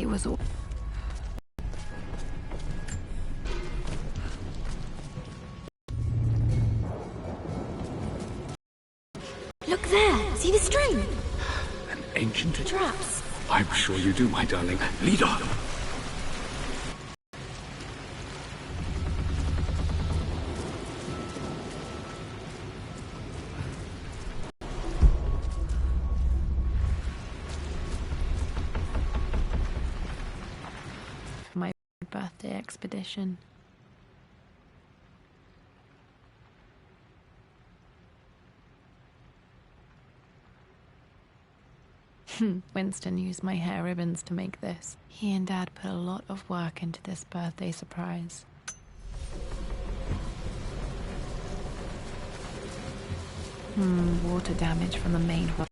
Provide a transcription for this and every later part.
It was all... Look there! See the string? An ancient... Traps. I'm sure you do, my darling. Lead on! For my birthday expedition. Winston used my hair ribbons to make this. He and Dad put a lot of work into this birthday surprise. Water damage from the main hot.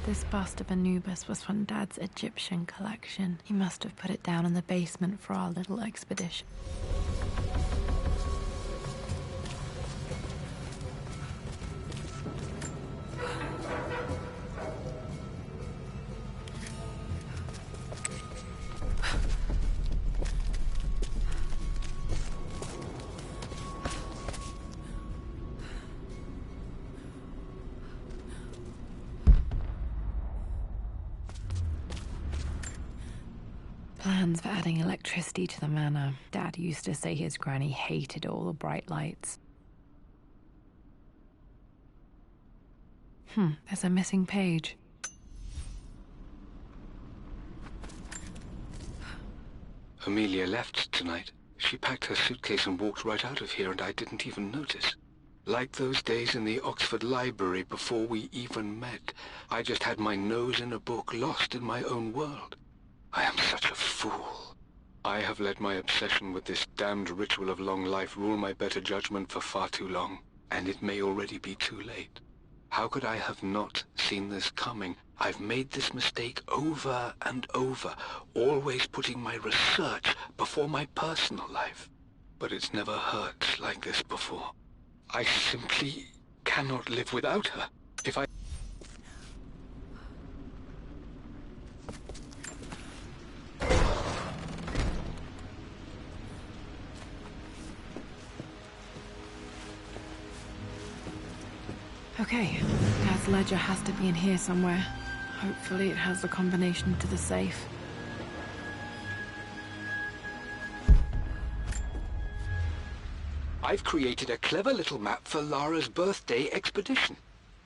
This bust of Anubis was from Dad's Egyptian collection. He must have put it down in the basement for our little expedition. Plans for adding electricity to the manor. Dad used to say his granny hated all the bright lights. There's a missing page. Amelia left tonight. She packed her suitcase and walked right out of here, and I didn't even notice. Like those days in the Oxford Library before we even met. I just had my nose in a book, lost in my own world. I am such a fool. I have let my obsession with this damned ritual of long life rule my better judgment for far too long, and it may already be too late. How could I have not seen this coming? I've made this mistake over and over, always putting my research before my personal life. But it's never hurt like this before. I simply cannot live without her. If I... Okay, Dad's ledger has to be in here somewhere. Hopefully it has the combination to the safe. I've created a clever little map for Lara's birthday expedition.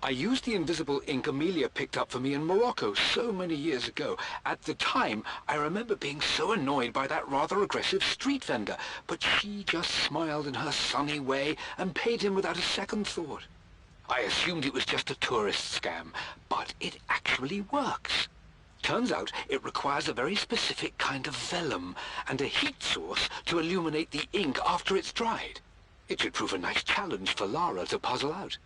I used the invisible ink Amelia picked up for me in Morocco so many years ago. At the time, I remember being so annoyed by that rather aggressive street vendor, but she just smiled in her sunny way and paid him without a second thought. I assumed it was just a tourist scam, but it actually works. Turns out it requires a very specific kind of vellum and a heat source to illuminate the ink after it's dried. It should prove a nice challenge for Lara to puzzle out.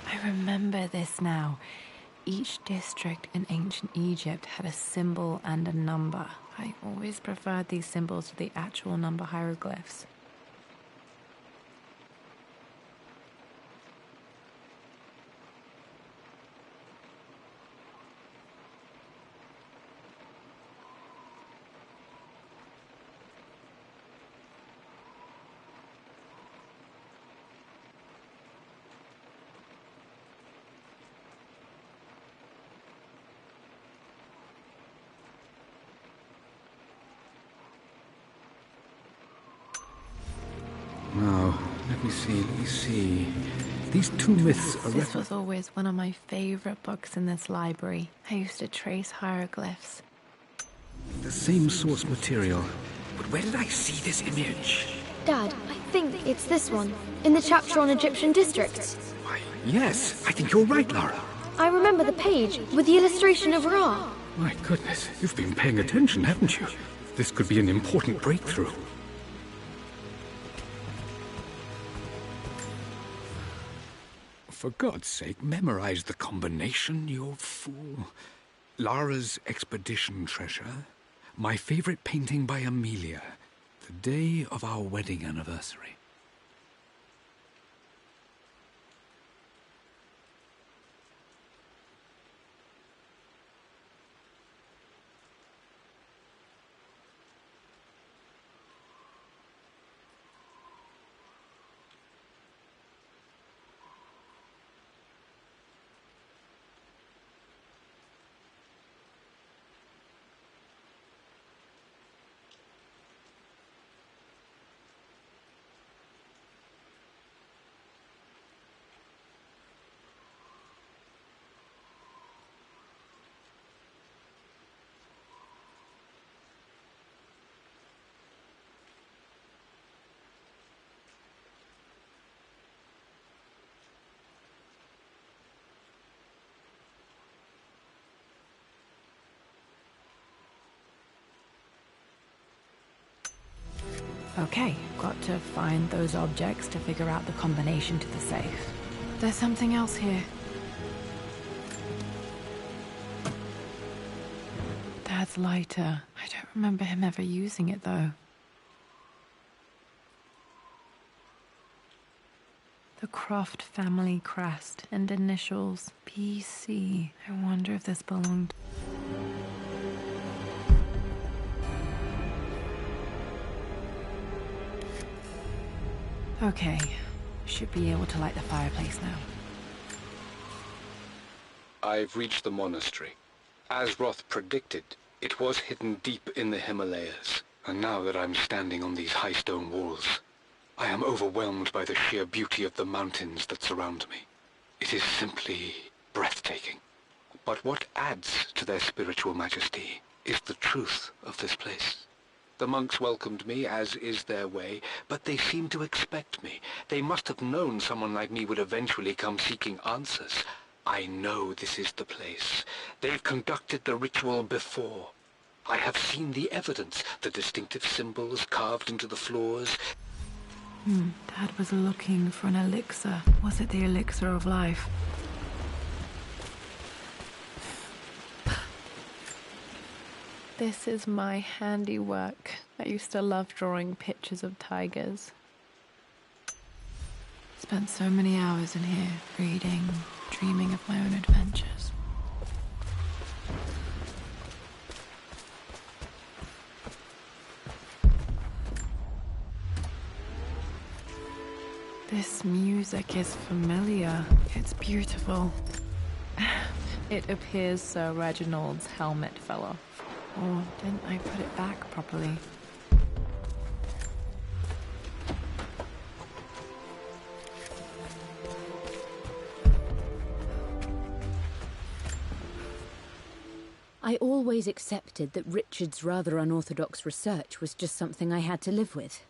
I remember this now. Each district in ancient Egypt had a symbol and a number. I always preferred these symbols to the actual number hieroglyphs. Now, let me see. These two myths are... This was always one of my favorite books in this library. I used to trace hieroglyphs. The same source material. But where did I see this image? Dad, I think it's this one, in the chapter on Egyptian districts. Why, yes, I think you're right, Lara. I remember the page with the illustration of Ra. My goodness, you've been paying attention, haven't you? This could be an important breakthrough. For God's sake, memorize the combination, you fool. Lara's expedition treasure, my favorite painting by Amelia, the day of our wedding anniversary. Okay, got to find those objects to figure out the combination to the safe. There's something else here. Dad's lighter. I don't remember him ever using it, though. The Croft family crest and initials PC. I wonder if this belonged... Okay, should be able to light the fireplace now. I've reached the monastery. As Roth predicted, it was hidden deep in the Himalayas. And now that I'm standing on these high stone walls, I am overwhelmed by the sheer beauty of the mountains that surround me. It is simply breathtaking. But what adds to their spiritual majesty is the truth of this place. The monks welcomed me, as is their way, but they seemed to expect me. They must have known someone like me would eventually come seeking answers. I know this is the place. They've conducted the ritual before. I have seen the evidence, the distinctive symbols carved into the floors. Dad was looking for an elixir. Was it the elixir of life? This is my handiwork. I used to love drawing pictures of tigers. Spent so many hours in here, reading, dreaming of my own adventures. This music is familiar. It's beautiful. It appears Sir Reginald's helmet fell off. Or didn't I put it back properly? I always accepted that Richard's rather unorthodox research was just something I had to live with.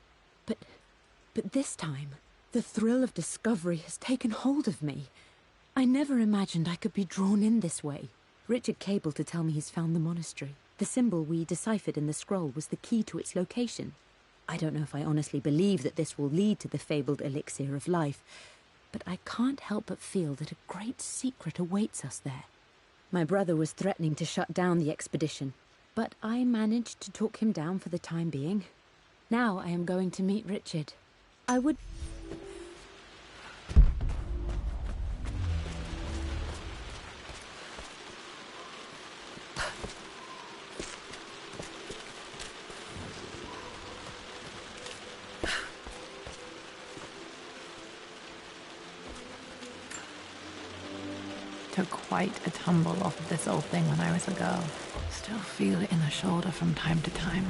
But this time, the thrill of discovery has taken hold of me. I never imagined I could be drawn in this way. Richard cabled to tell me he's found the monastery. The symbol we deciphered in the scroll was the key to its location. I don't know if I honestly believe that this will lead to the fabled elixir of life, but I can't help but feel that a great secret awaits us there. My brother was threatening to shut down the expedition, but I managed to talk him down for the time being. Now I am going to meet Richard. I would... Took quite a tumble off of this old thing when I was a girl. Still feel it in the shoulder from time to time.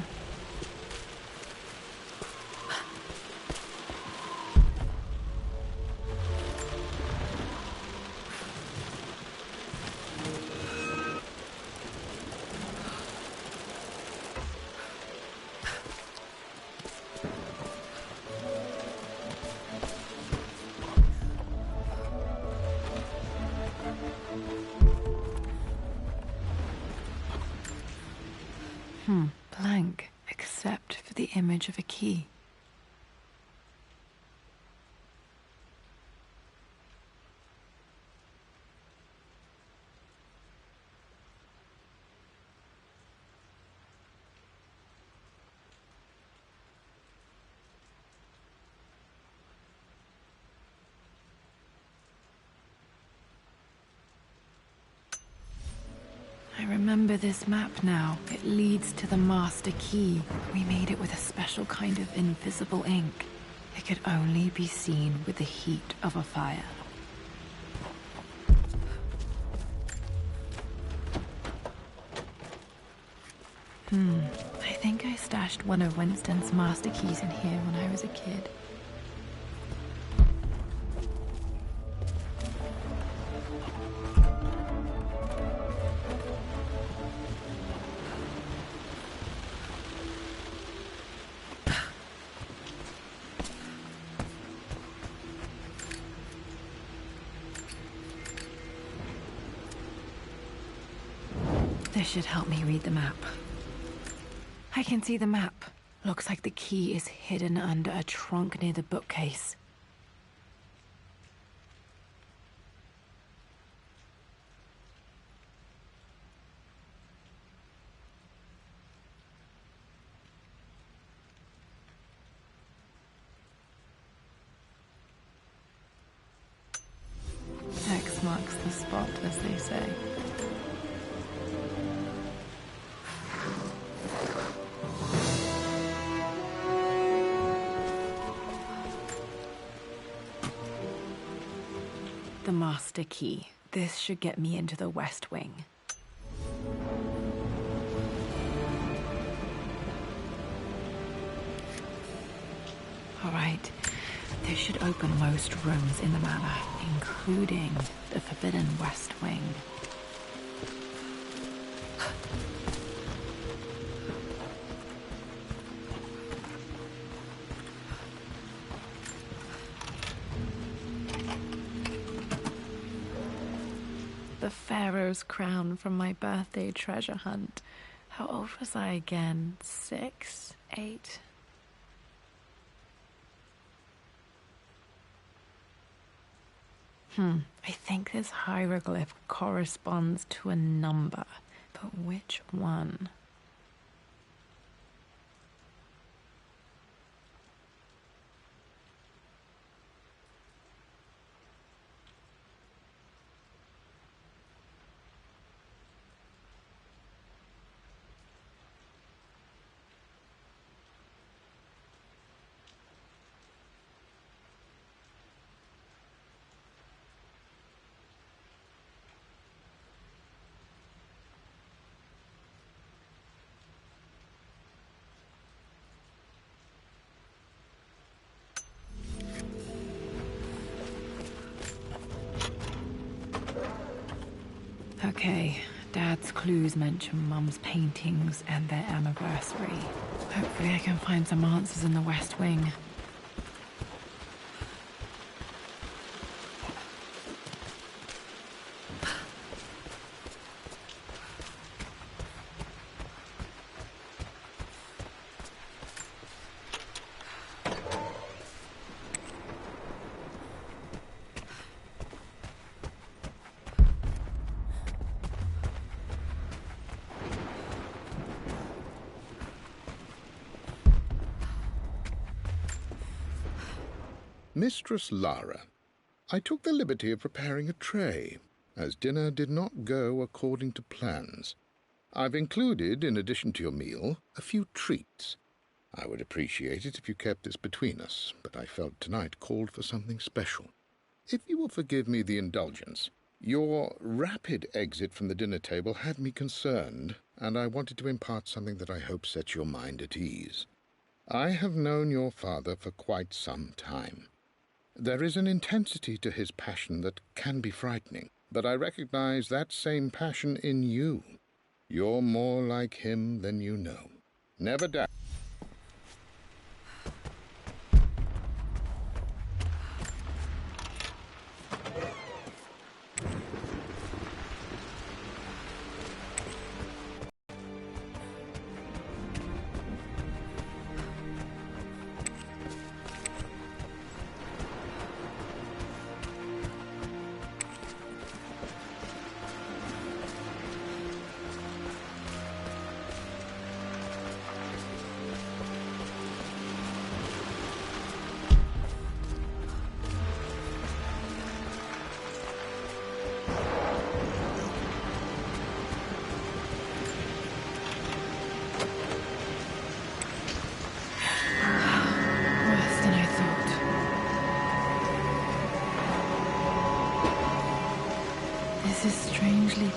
Blank, except for the image of a key. I remember this map now. It leads to the master key. We made it with a special kind of invisible ink. It could only be seen with the heat of a fire. I think I stashed one of Winston's master keys in here when I was a kid. This should help me read the map. I can see the map. Looks like the key is hidden under a trunk near the bookcase. X marks the spot, as they say. The master key. This should get me into the West Wing. All right. This should open most rooms in the manor, including the forbidden West Wing. The Pharaoh's crown from my birthday treasure hunt. How old was I again? 6? 8? I think this hieroglyph corresponds to a number, but which one? Okay, Dad's clues mention Mum's paintings and their anniversary. Hopefully I can find some answers in the West Wing. Mistress Lara, I took the liberty of preparing a tray, as dinner did not go according to plans. I've included, in addition to your meal, a few treats. I would appreciate it if you kept this between us, but I felt tonight called for something special. If you will forgive me the indulgence, your rapid exit from the dinner table had me concerned, and I wanted to impart something that I hope sets your mind at ease. I have known your father for quite some time. There is an intensity to his passion that can be frightening, but I recognize that same passion in you. You're more like him than you know. Never doubt.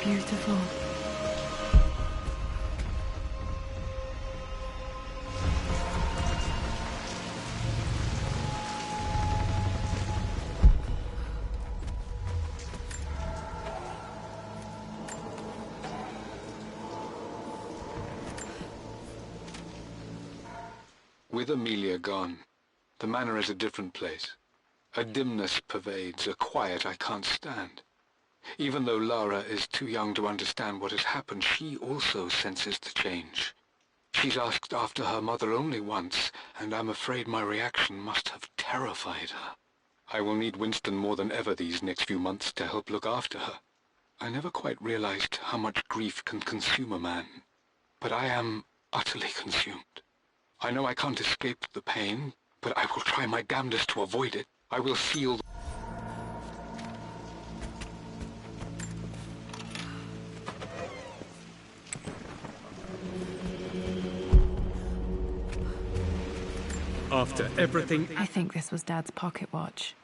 beautiful. With Amelia gone, the manor is a different place. A dimness pervades, a quiet I can't stand. Even though Lara is too young to understand what has happened, she also senses the change. She's asked after her mother only once, and I'm afraid my reaction must have terrified her. I will need Winston more than ever these next few months to help look after her. I never quite realized how much grief can consume a man, but I am utterly consumed. I know I can't escape the pain, but I will try my damnedest to avoid it. I will seal... After everything... I think this was Dad's pocket watch.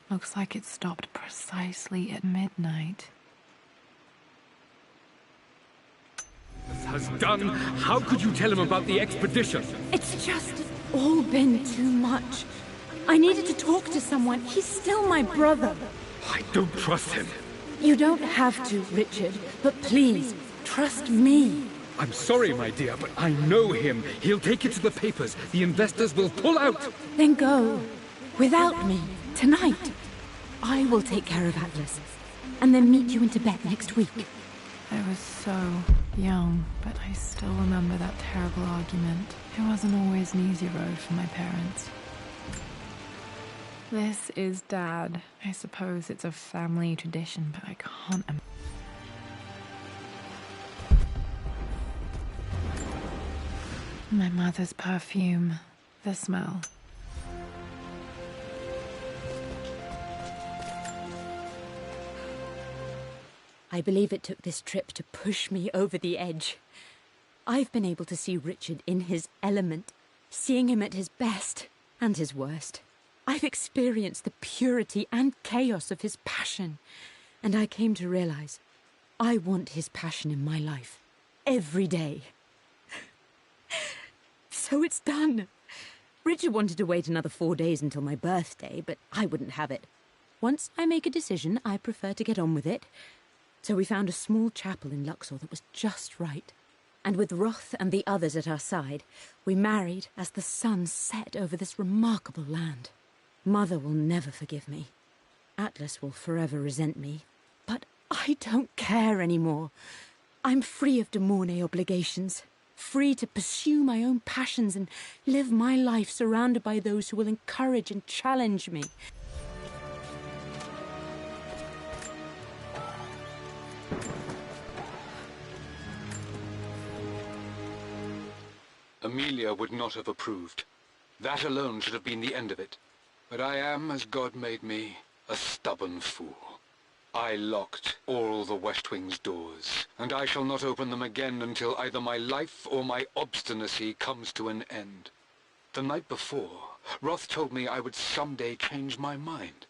Looks like it stopped precisely at midnight. has done. How could you tell him about the expedition? It's just all been too much. I needed to talk to someone. He's still my brother. I don't trust him. You don't have to, Richard. But please, trust me. I'm sorry, my dear, but I know him. He'll take it to the papers. The investors will pull out. Then go. Without me. Tonight. I will take care of Atlas. And then meet you in Tibet next week. I was so young, but I still remember that terrible argument. It wasn't always an easy road for my parents. This is Dad. I suppose it's a family tradition, but I can't imagine. My mother's perfume. The smell. I believe it took this trip to push me over the edge. I've been able to see Richard in his element, seeing him at his best and his worst. I've experienced the purity and chaos of his passion, and I came to realize I want his passion in my life every day. So it's done. Richard wanted to wait another 4 days until my birthday, but I wouldn't have it. Once I make a decision, I prefer to get on with it. So we found a small chapel in Luxor that was just right. And with Roth and the others at our side, we married as the sun set over this remarkable land. Mother will never forgive me. Atlas will forever resent me. But I don't care anymore. I'm free of de Mornay obligations. Free to pursue my own passions and live my life surrounded by those who will encourage and challenge me. Amelia would not have approved. That alone should have been the end of it. But I am, as God made me, a stubborn fool. I locked all the West Wing's doors, and I shall not open them again until either my life or my obstinacy comes to an end. The night before, Roth told me I would someday change my mind.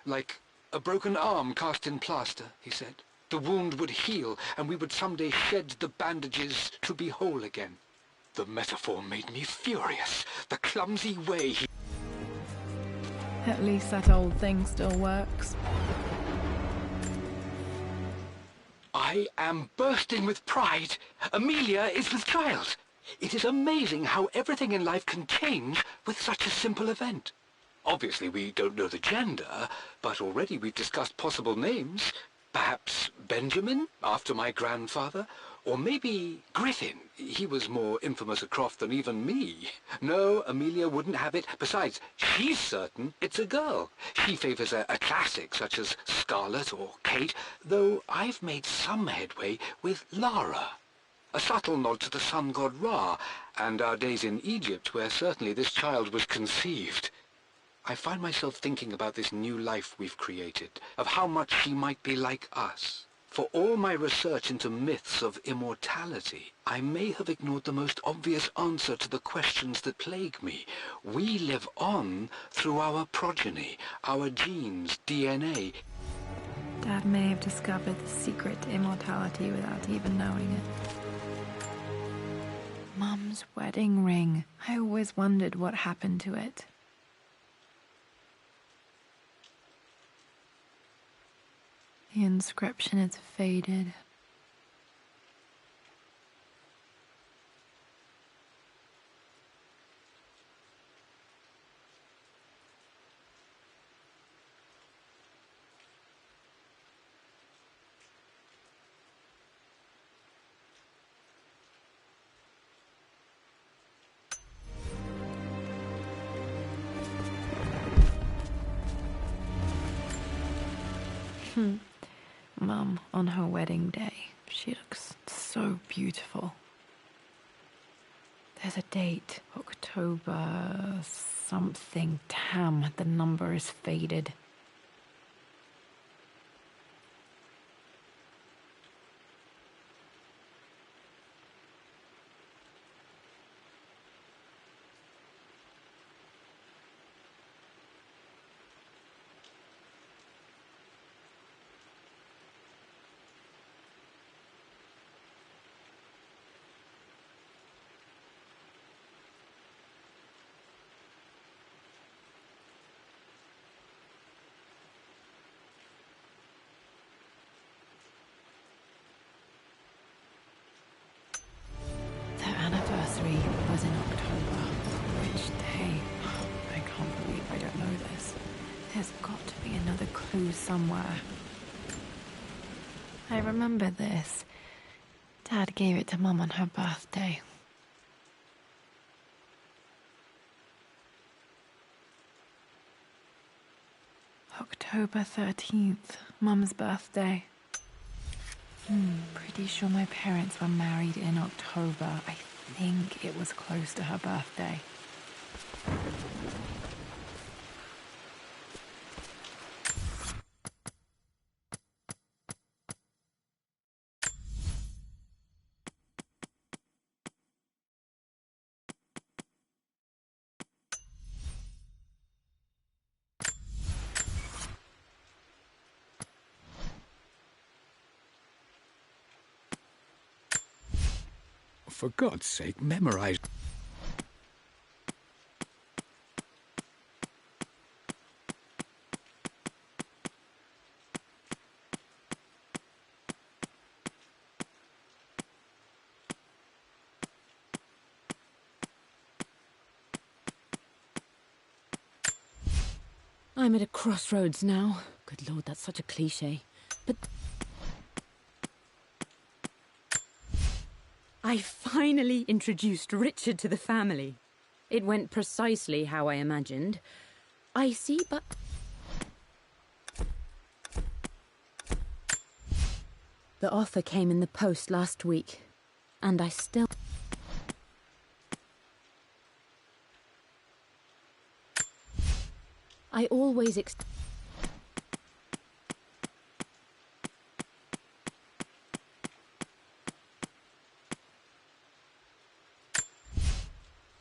Like a broken arm cast in plaster, he said. The wound would heal, and we would someday shed the bandages to be whole again. The metaphor made me furious. The clumsy way he... At least that old thing still works. I am bursting with pride. Amelia is with child. It is amazing how everything in life can change with such a simple event. Obviously, we don't know the gender, but already we've discussed possible names. Perhaps Benjamin, after my grandfather, or maybe Griffin. He was more infamous a Croft than even me. No, Amelia wouldn't have it. Besides, she's certain it's a girl. She favours a classic such as Scarlet or Kate, though I've made some headway with Lara. A subtle nod to the sun god Ra, and our days in Egypt, where certainly this child was conceived. I find myself thinking about this new life we've created, of how much she might be like us. For all my research into myths of immortality, I may have ignored the most obvious answer to the questions that plague me. We live on through our progeny, our genes, DNA. Dad may have discovered the secret to immortality without even knowing it. Mum's wedding ring. I always wondered what happened to it. The inscription is faded. Mum, on her wedding day, she looks so beautiful. There's a date, October something. Damn, the number is faded. Their anniversary was in October. Which day? I can't believe I don't know this. There's got to be another clue somewhere. I remember this. Dad gave it to Mum on her birthday. October 13th, Mum's birthday. Pretty sure my parents were married in October. I think it was close to her birthday. For God's sake, memorize. I'm at a crossroads now. Good Lord, that's such a cliche. But I finally introduced Richard to the family. It went precisely how I imagined. I see, but... The offer came in the post last week, and I still... I always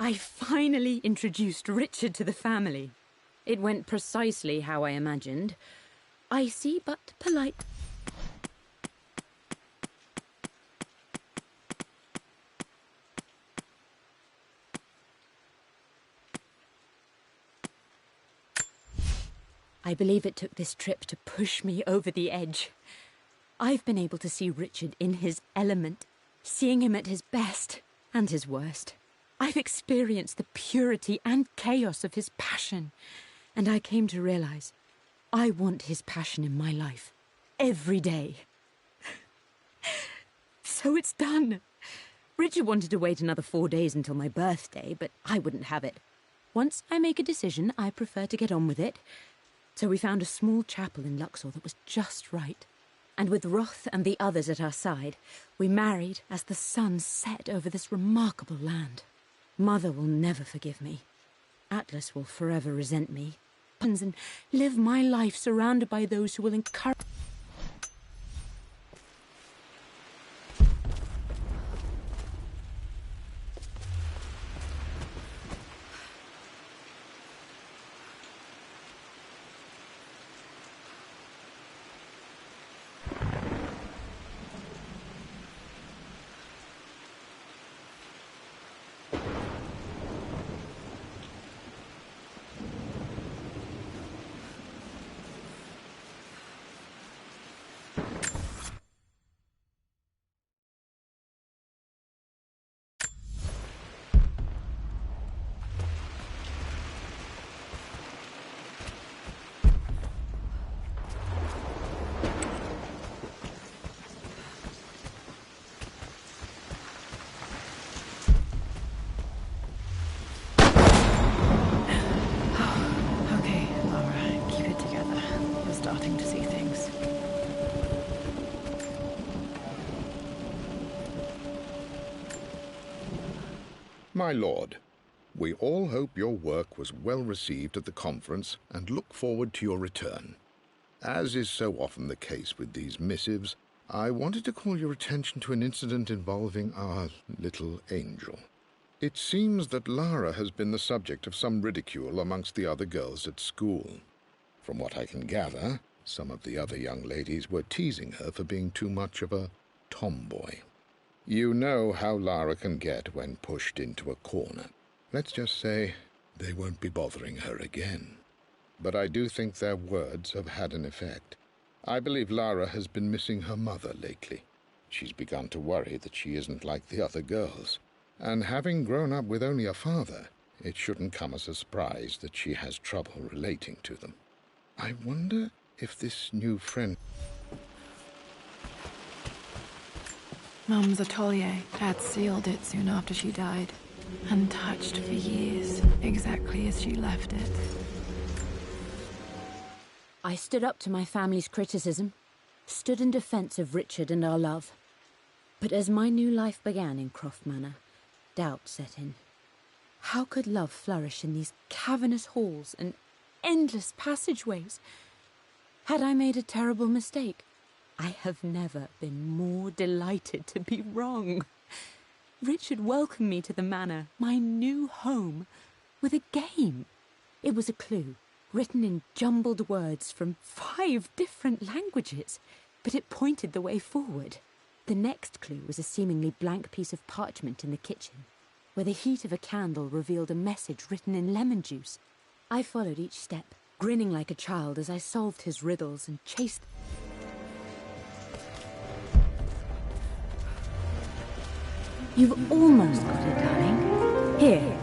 I finally introduced Richard to the family. It went precisely how I imagined. Icy but polite. I believe it took this trip to push me over the edge. I've been able to see Richard in his element, seeing him at his best and his worst. I've experienced the purity and chaos of his passion, and I came to realize I want his passion in my life every day. So it's done. Richard wanted to wait another 4 days until my birthday, but I wouldn't have it. Once I make a decision, I prefer to get on with it. So we found a small chapel in Luxor that was just right. And with Roth and the others at our side, we married as the sun set over this remarkable land. Mother will never forgive me. Atlas will forever resent me. And live my life surrounded by those who will encourage... My lord, we all hope your work was well received at the conference and look forward to your return. As is so often the case with these missives, I wanted to call your attention to an incident involving our little angel. It seems that Lara has been the subject of some ridicule amongst the other girls at school. From what I can gather, some of the other young ladies were teasing her for being too much of a tomboy. You know how Lara can get when pushed into a corner. Let's just say they won't be bothering her again. But I do think their words have had an effect. I believe Lara has been missing her mother lately. She's begun to worry that she isn't like the other girls. And having grown up with only a father, it shouldn't come as a surprise that she has trouble relating to them. I wonder if this new friend... Mum's atelier. Dad sealed it soon after she died. Untouched for years, exactly as she left it. I stood up to my family's criticism, stood in defense of Richard and our love. But as my new life began in Croft Manor, doubt set in. How could love flourish in these cavernous halls and endless passageways? Had I made a terrible mistake? I have never been more delighted to be wrong. Richard welcomed me to the manor, my new home, with a game. It was a clue, written in jumbled words from 5 different languages, but it pointed the way forward. The next clue was a seemingly blank piece of parchment in the kitchen, where the heat of a candle revealed a message written in lemon juice. I followed each step, grinning like a child as I solved his riddles and chased... You've almost got it, darling. Here,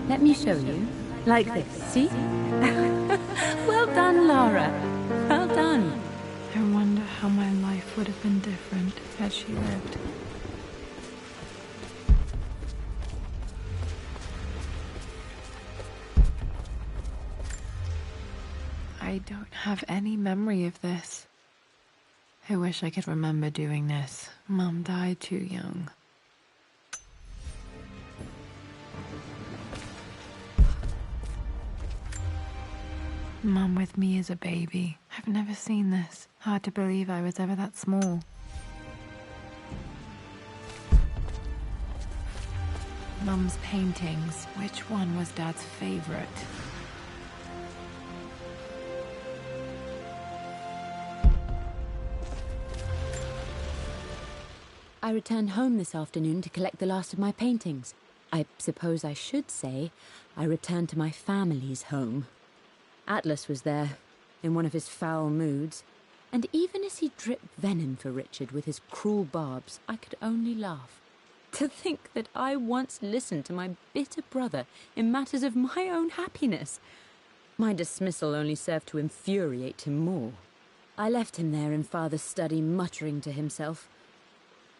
let me show you. Like this, see? Well done, Lara. Well done. I wonder how my life would have been different had she lived. I don't have any memory of this. I wish I could remember doing this. Mum died too young. Mum with me as a baby. I've never seen this. Hard to believe I was ever that small. Mum's paintings. Which one was Dad's favorite? I returned home this afternoon to collect the last of my paintings. I suppose I should say I returned to my family's home. Atlas was there, in one of his foul moods, and even as he dripped venom for Richard with his cruel barbs, I could only laugh. To think that I once listened to my bitter brother in matters of my own happiness. My dismissal only served to infuriate him more. I left him there in Father's study, muttering to himself.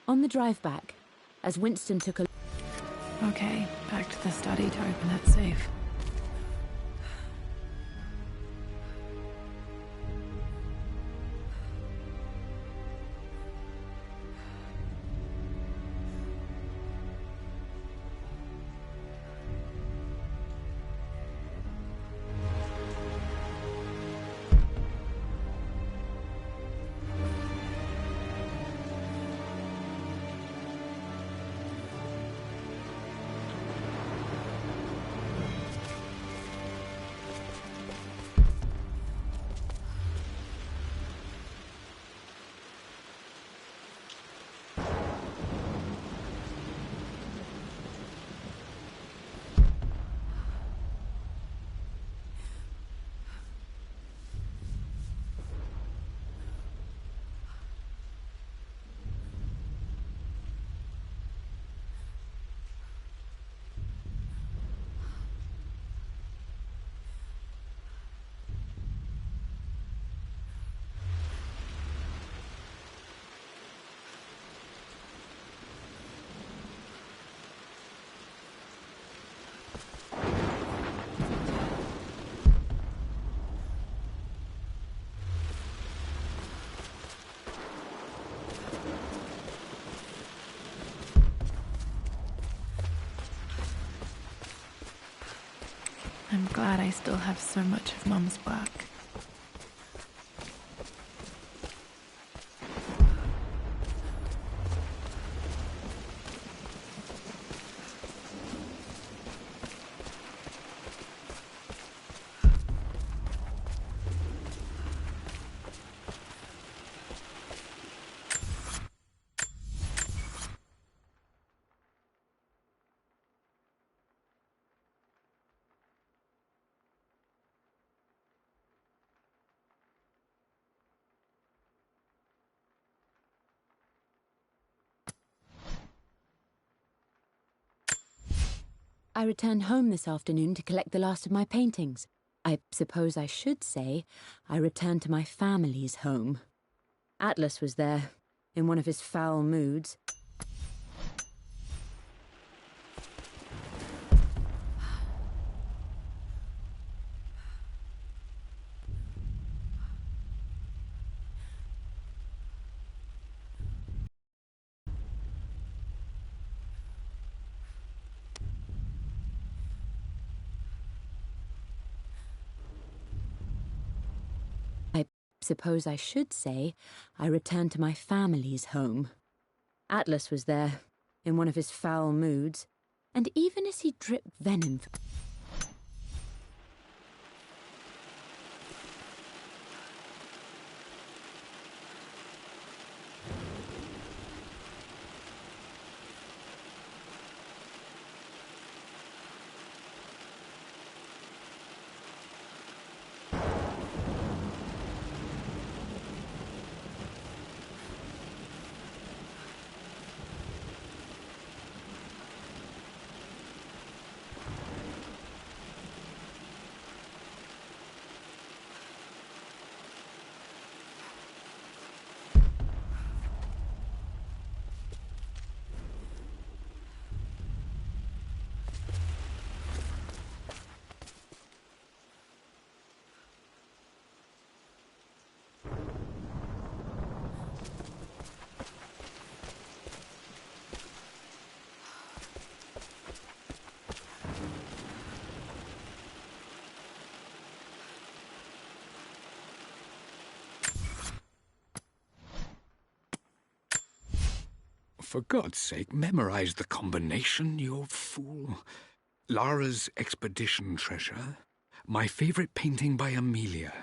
On the drive back, as Winston took a... Okay, back to the study to open that safe. I'm glad I still have so much of Mum's work. I returned home this afternoon to collect the last of my paintings. I suppose I should say I returned to my family's home. Atlas was there, in one of his foul moods. I suppose I should say I returned to my family's home. Atlas was there, in one of his foul moods, and even as he dripped venom... For God's sake, memorize the combination, you fool. Lara's expedition treasure. My favorite painting by Amelia.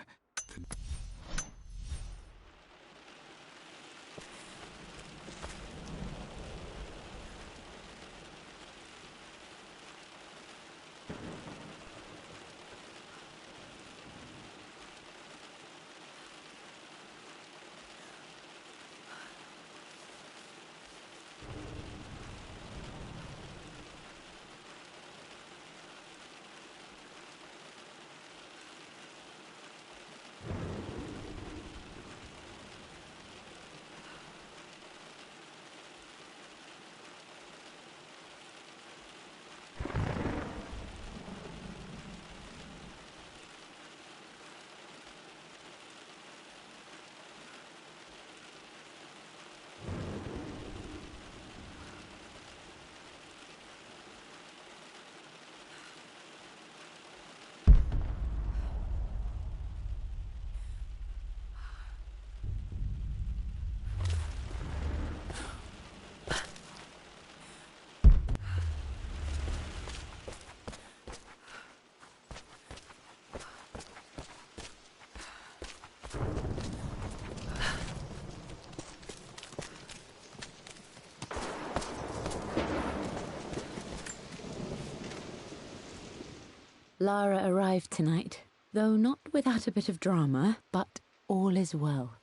Lara arrived tonight, though not without a bit of drama, but all is well.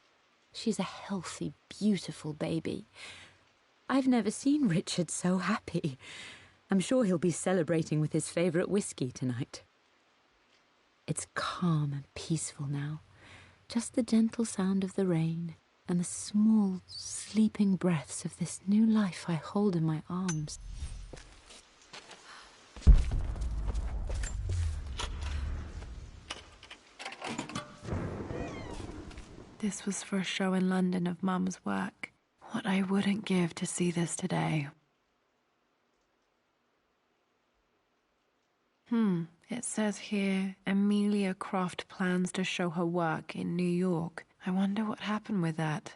She's a healthy, beautiful baby. I've never seen Richard so happy. I'm sure he'll be celebrating with his favourite whiskey tonight. It's calm and peaceful now. Just the gentle sound of the rain and the small, sleeping breaths of this new life I hold in my arms. This was for a show in London of Mum's work. What I wouldn't give to see this today. It says here, Amelia Croft plans to show her work in New York. I wonder what happened with that.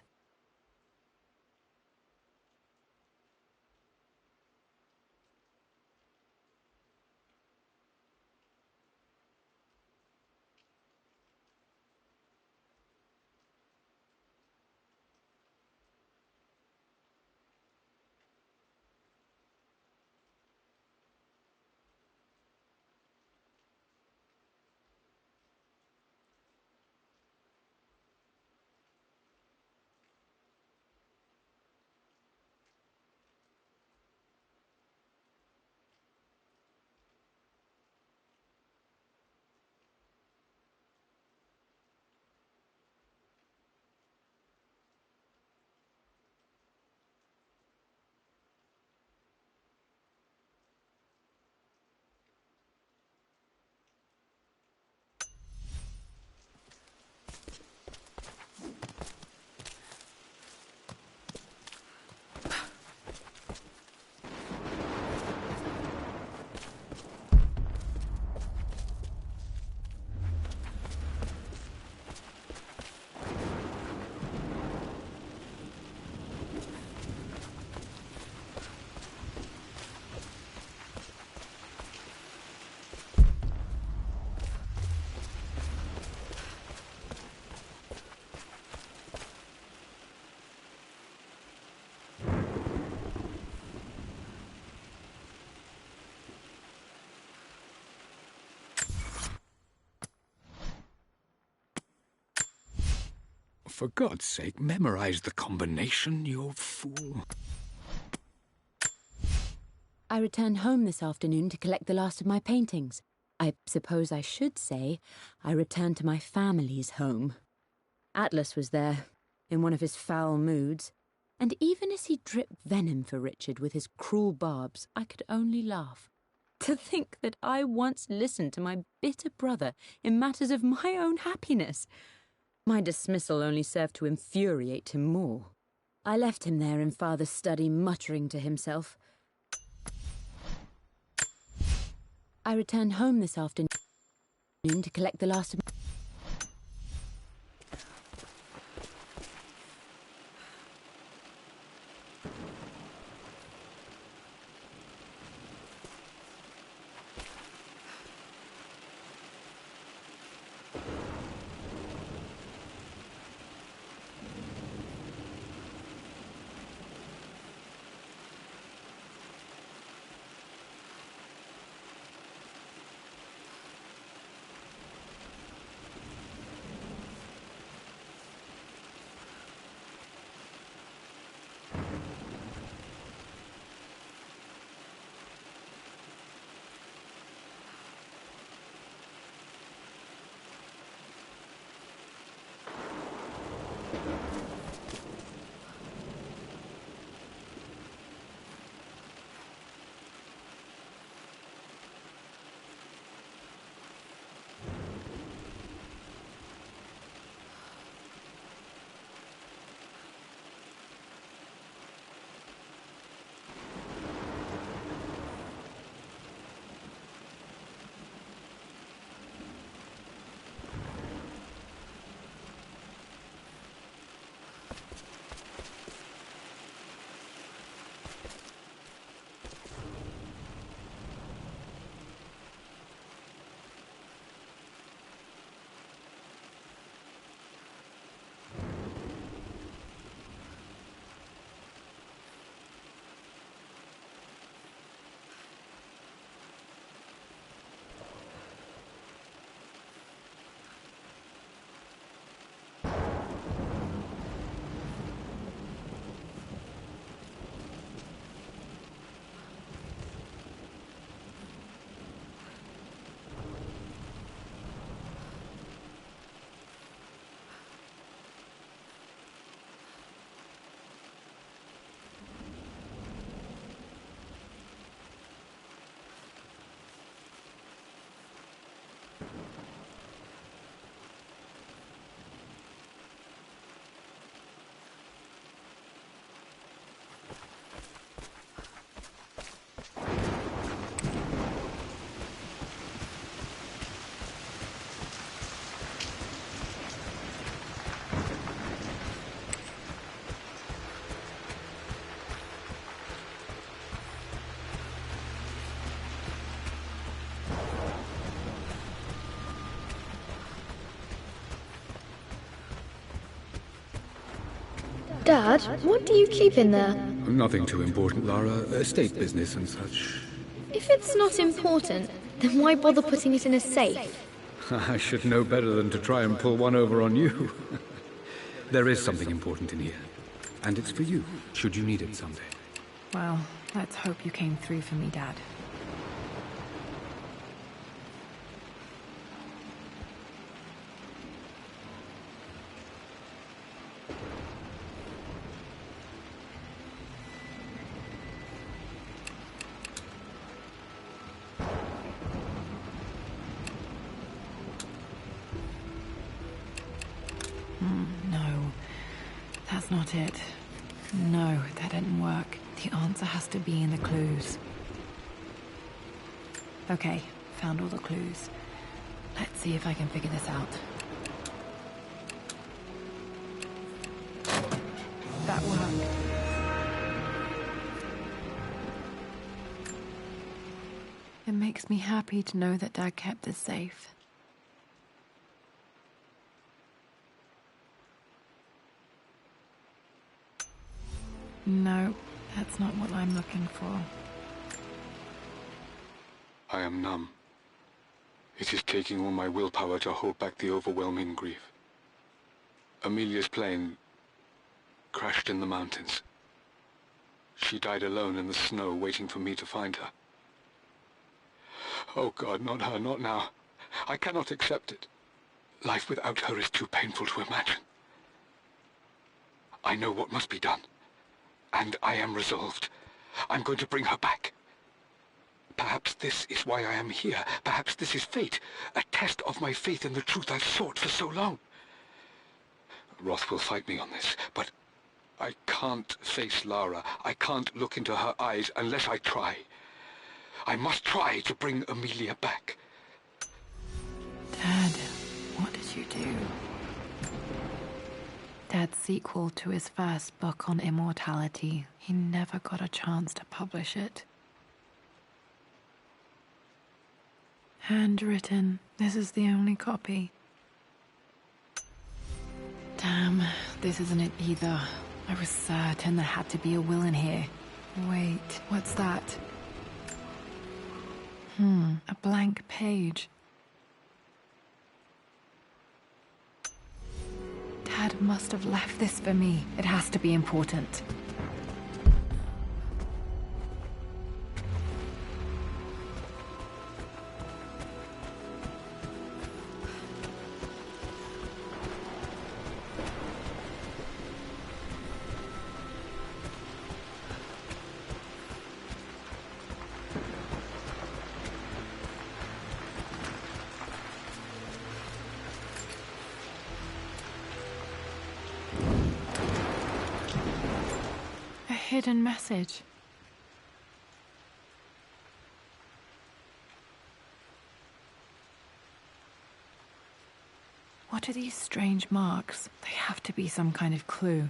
For God's sake, memorize the combination, you fool. I returned home this afternoon to collect the last of my paintings. I suppose I should say I returned to my family's home. Atlas was there, in one of his foul moods, and even as he dripped venom for Richard with his cruel barbs, I could only laugh. To think that I once listened to my bitter brother in matters of my own happiness. My dismissal only served to infuriate him more. I left him there in Father's study, muttering to himself. I returned home this afternoon to collect the last of... Dad, what do you keep in there? Nothing too important, Lara. Estate business and such. If it's not important, then why bother putting it in a safe? I should know better than to try and pull one over on you. There is something important in here. And it's for you, should you need it someday. Well, let's hope you came through for me, Dad. No, that's not it. No, that didn't work. The answer has to be in the clues. Okay, found all the clues. Let's see if I can figure this out. That worked. It makes me happy to know that Dad kept this safe. No, that's not what I'm looking for. I am numb. It is taking all my willpower to hold back the overwhelming grief. Amelia's plane crashed in the mountains. She died alone in the snow, waiting for me to find her. Oh God, not her, not now. I cannot accept it. Life without her is too painful to imagine. I know what must be done. And I am resolved. I'm going to bring her back. Perhaps this is why I am here. Perhaps this is fate. A test of my faith in the truth I've sought for so long. Roth will fight me on this, but I can't face Lara. I can't look into her eyes unless I try. I must try to bring Amelia back. Dad, what did you do? Dad's sequel to his first book on immortality. He never got a chance to publish it. Handwritten. This is the only copy. Damn, this isn't it either. I was certain there had to be a will in here. Wait, what's that? A blank page. Dad must have left this for me. It has to be important. Hidden message. What are these strange marks? They have to be some kind of clue.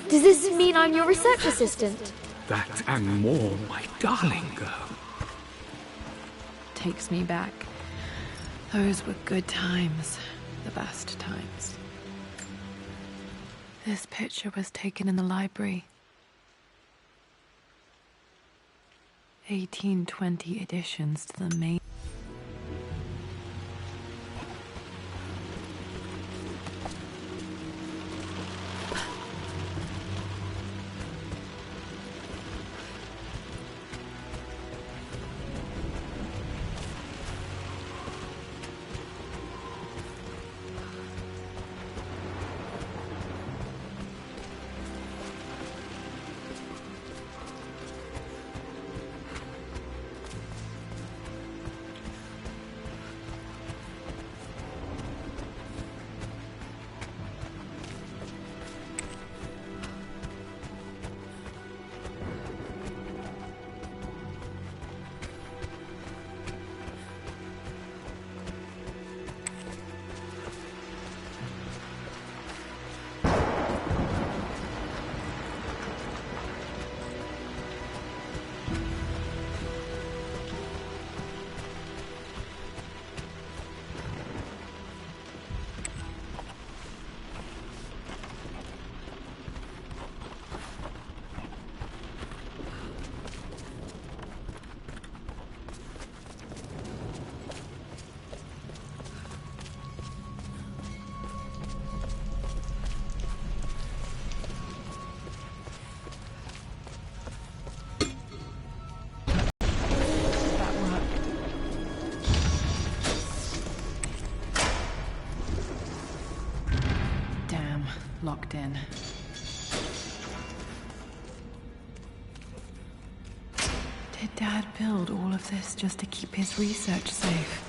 Does this mean I'm your research assistant? That and more, my darling girl. Takes me back. Those were good times. The best times. This picture was taken in the library. 1820 additions to the main. Locked in. Did Dad build all of this just to keep his research safe?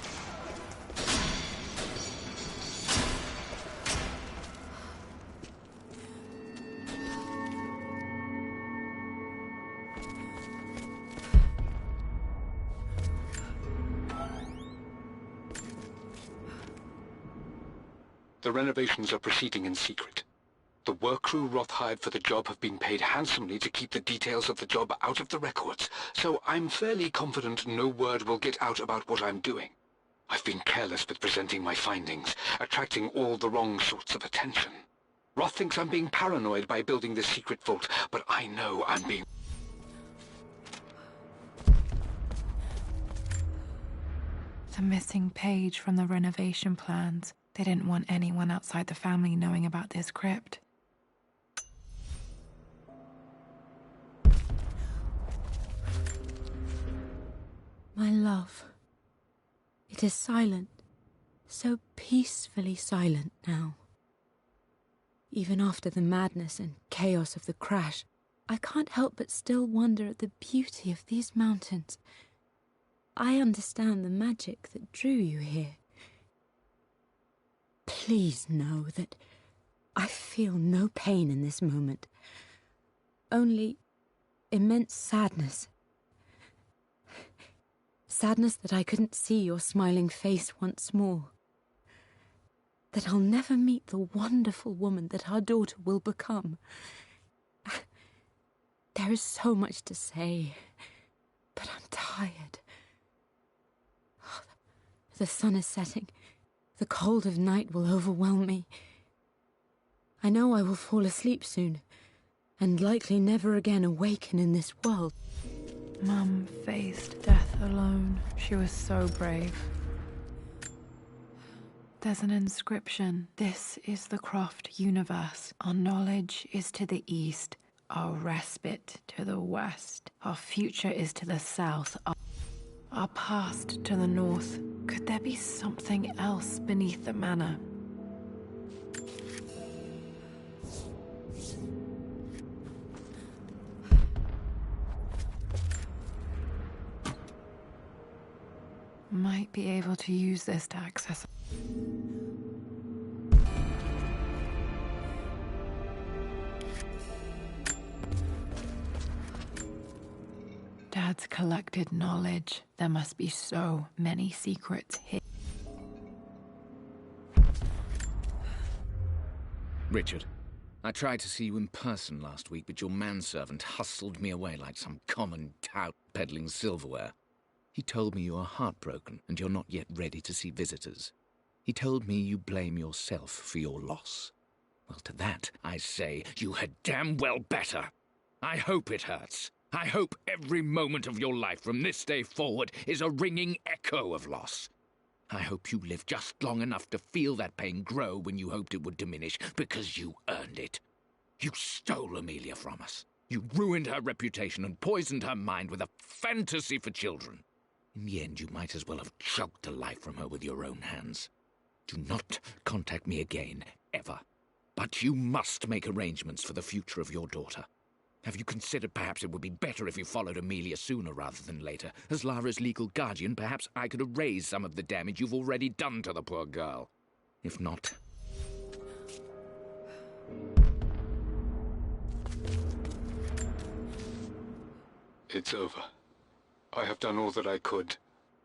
The renovations are proceeding in secret. The work crew Roth hired for the job have been paid handsomely to keep the details of the job out of the records, so I'm fairly confident no word will get out about what I'm doing. I've been careless with presenting my findings, attracting all the wrong sorts of attention. Roth thinks I'm being paranoid by building this secret vault, but I know I'm being... The missing page from the renovation plans. They didn't want anyone outside the family knowing about this crypt. My love, it is silent, so peacefully silent now. Even after the madness and chaos of the crash, I can't help but still wonder at the beauty of these mountains. I understand the magic that drew you here. Please know that I feel no pain in this moment, only immense sadness. Sadness that I couldn't see your smiling face once more. That I'll never meet the wonderful woman that our daughter will become. There is so much to say, but I'm tired. The sun is setting. The cold of night will overwhelm me. I know I will fall asleep soon, and likely never again awaken in this world. Mum faced death alone. She was so brave. There's an inscription. This is the Croft universe. Our knowledge is to the east, our respite to the west. Our future is to the south, our past to the north. Could there be something else beneath the manor? Might be able to use this to access. Dad's collected knowledge. There must be so many secrets here. Richard, I tried to see you in person last week, but your manservant hustled me away like some common tout peddling silverware. He told me you are heartbroken and you're not yet ready to see visitors. He told me you blame yourself for your loss. Well, to that, I say you had damn well better. I hope it hurts. I hope every moment of your life from this day forward is a ringing echo of loss. I hope you live just long enough to feel that pain grow when you hoped it would diminish, because you earned it. You stole Amelia from us. You ruined her reputation and poisoned her mind with a fantasy for children. In the end, you might as well have choked the life from her with your own hands. Do not contact me again, ever. But you must make arrangements for the future of your daughter. Have you considered perhaps it would be better if you followed Amelia sooner rather than later? As Lara's legal guardian, perhaps I could erase some of the damage you've already done to the poor girl. If not... It's over. I have done all that I could,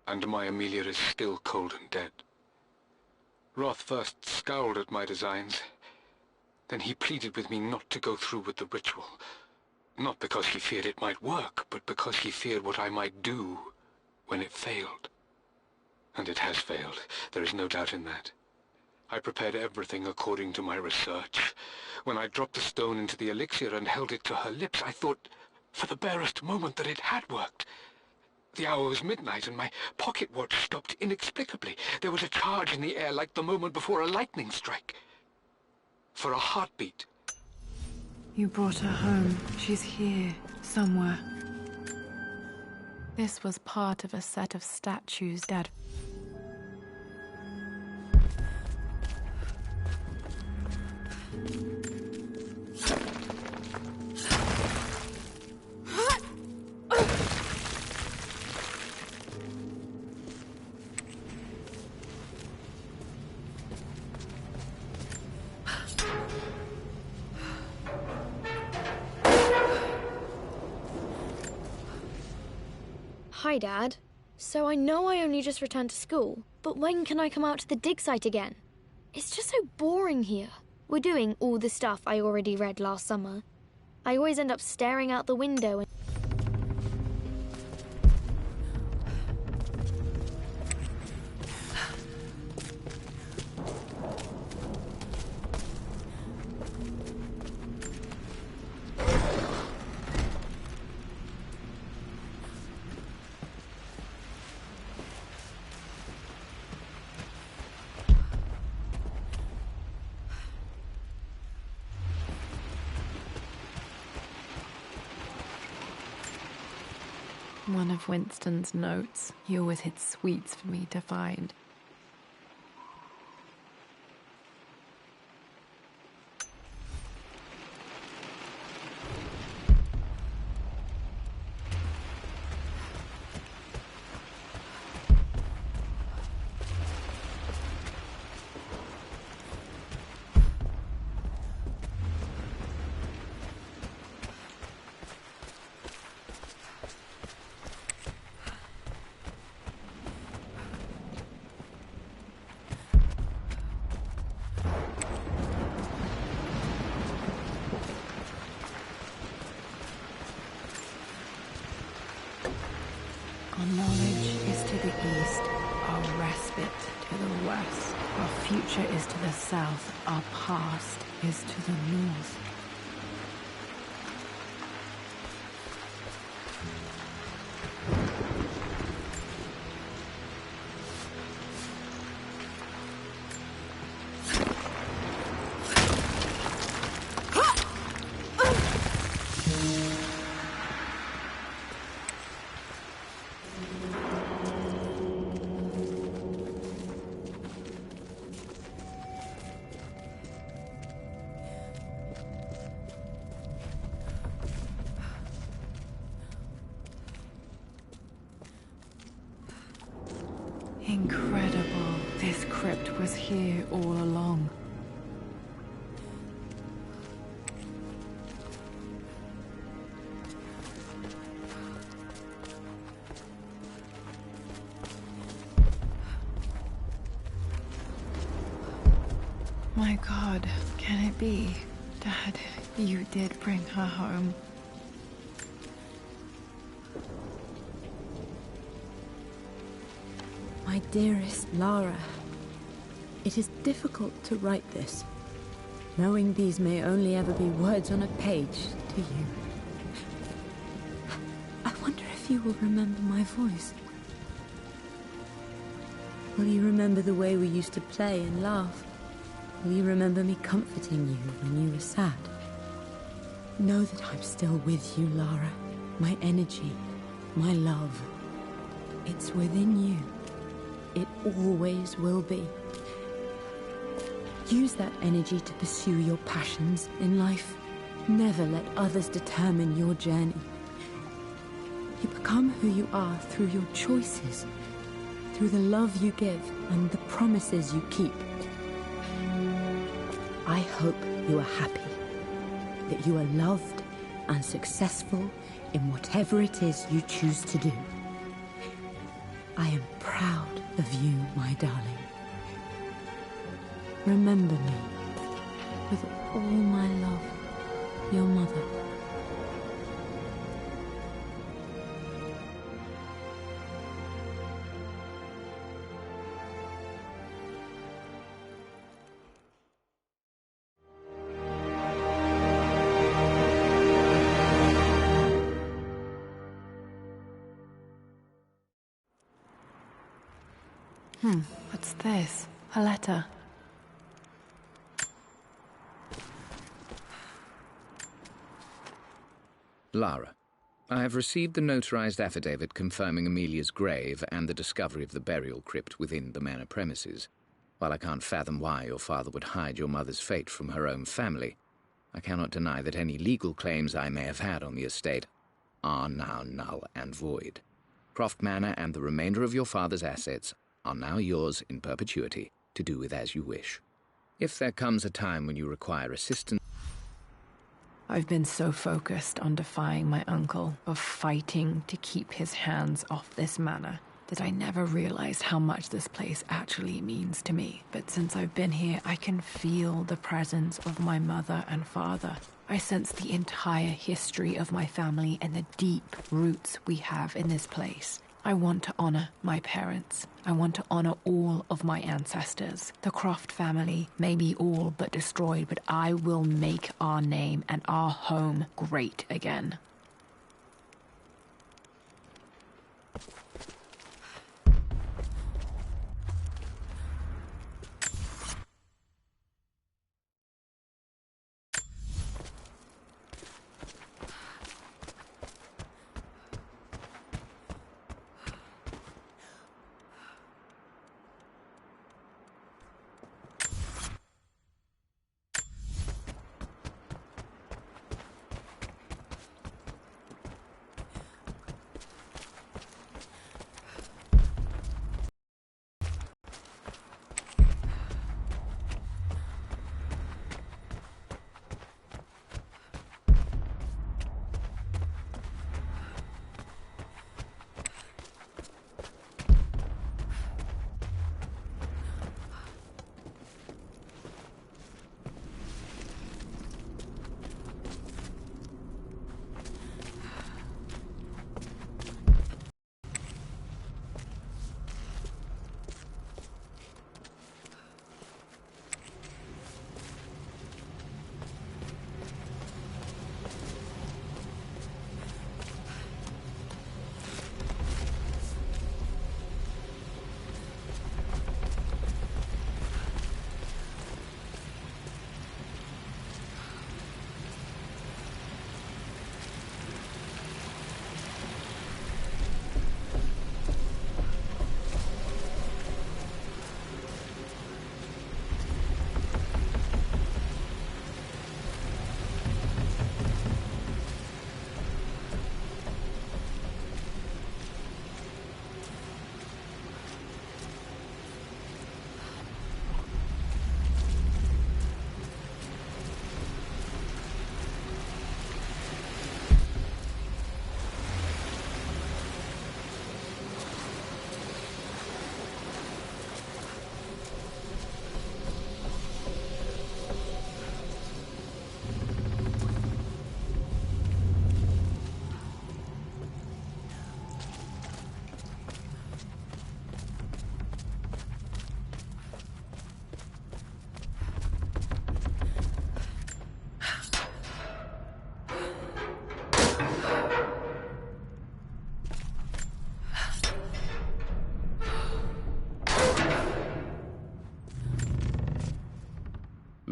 and my Amelia is still cold and dead. Roth first scowled at my designs. Then he pleaded with me not to go through with the ritual. Not because he feared it might work, but because he feared what I might do when it failed. And it has failed. There is no doubt in that. I prepared everything according to my research. When I dropped the stone into the elixir and held it to her lips, I thought for the barest moment that it had worked. The hour was midnight and my pocket watch stopped inexplicably. There was a charge in the air like the moment before a lightning strike. For a heartbeat. You brought her home. She's here, somewhere. This was part of a set of statues Dad... Hi, Dad. So I know I only just returned to school, but when can I come out to the dig site again? It's just so boring here. We're doing all the stuff I already read last summer. I always end up staring out the window and... One of Winston's notes. He always hid sweets for me to find. Our knowledge is to the east, our respite to the west. Our future is to the south, our past is to the north. Incredible. This crypt was here all along. My God, can it be? Dad, you did bring her home. My dearest Lara, it is difficult to write this. knowing these may only ever be words on a page to you. I wonder if you will remember my voice. Will you remember the way we used to play and laugh? Will you remember me comforting you when you were sad? Know that I'm still with you, Lara. My energy, my love. It's within you. It always will be. Use that energy to pursue your passions in life. Never let others determine your journey. You become who you are through your choices, through the love you give and the promises you keep. I hope you are happy, that you are loved and successful in whatever it is you choose to do. I am proud of you, my darling. Remember me, with all my love, your mother. What's this? A letter. Lara, I have received the notarized affidavit confirming Amelia's grave and the discovery of the burial crypt within the manor premises. While I can't fathom why your father would hide your mother's fate from her own family, I cannot deny that any legal claims I may have had on the estate are now null and void. Croft Manor and the remainder of your father's assets are now yours in perpetuity to do with as you wish. If there comes a time when you require assistance... I've been so focused on defying my uncle, of fighting to keep his hands off this manor, that I never realized how much this place actually means to me. But since I've been here, I can feel the presence of my mother and father. I sense the entire history of my family and the deep roots we have in this place. I want to honor my parents. I want to honor all of my ancestors. The Croft family may be all but destroyed, but I will make our name and our home great again.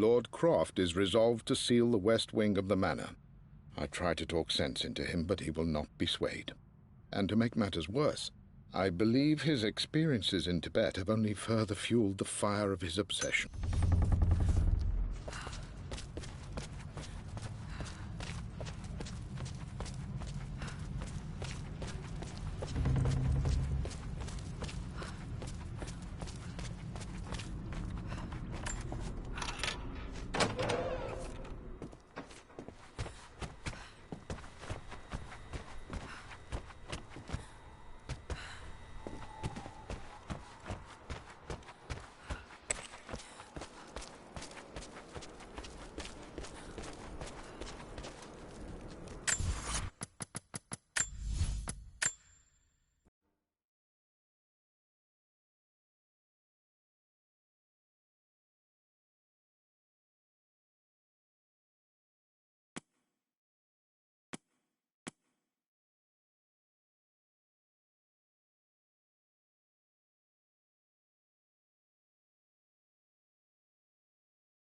Lord Croft is resolved to seal the west wing of the manor. I try to talk sense into him, but he will not be swayed. And to make matters worse, I believe his experiences in Tibet have only further fueled the fire of his obsession.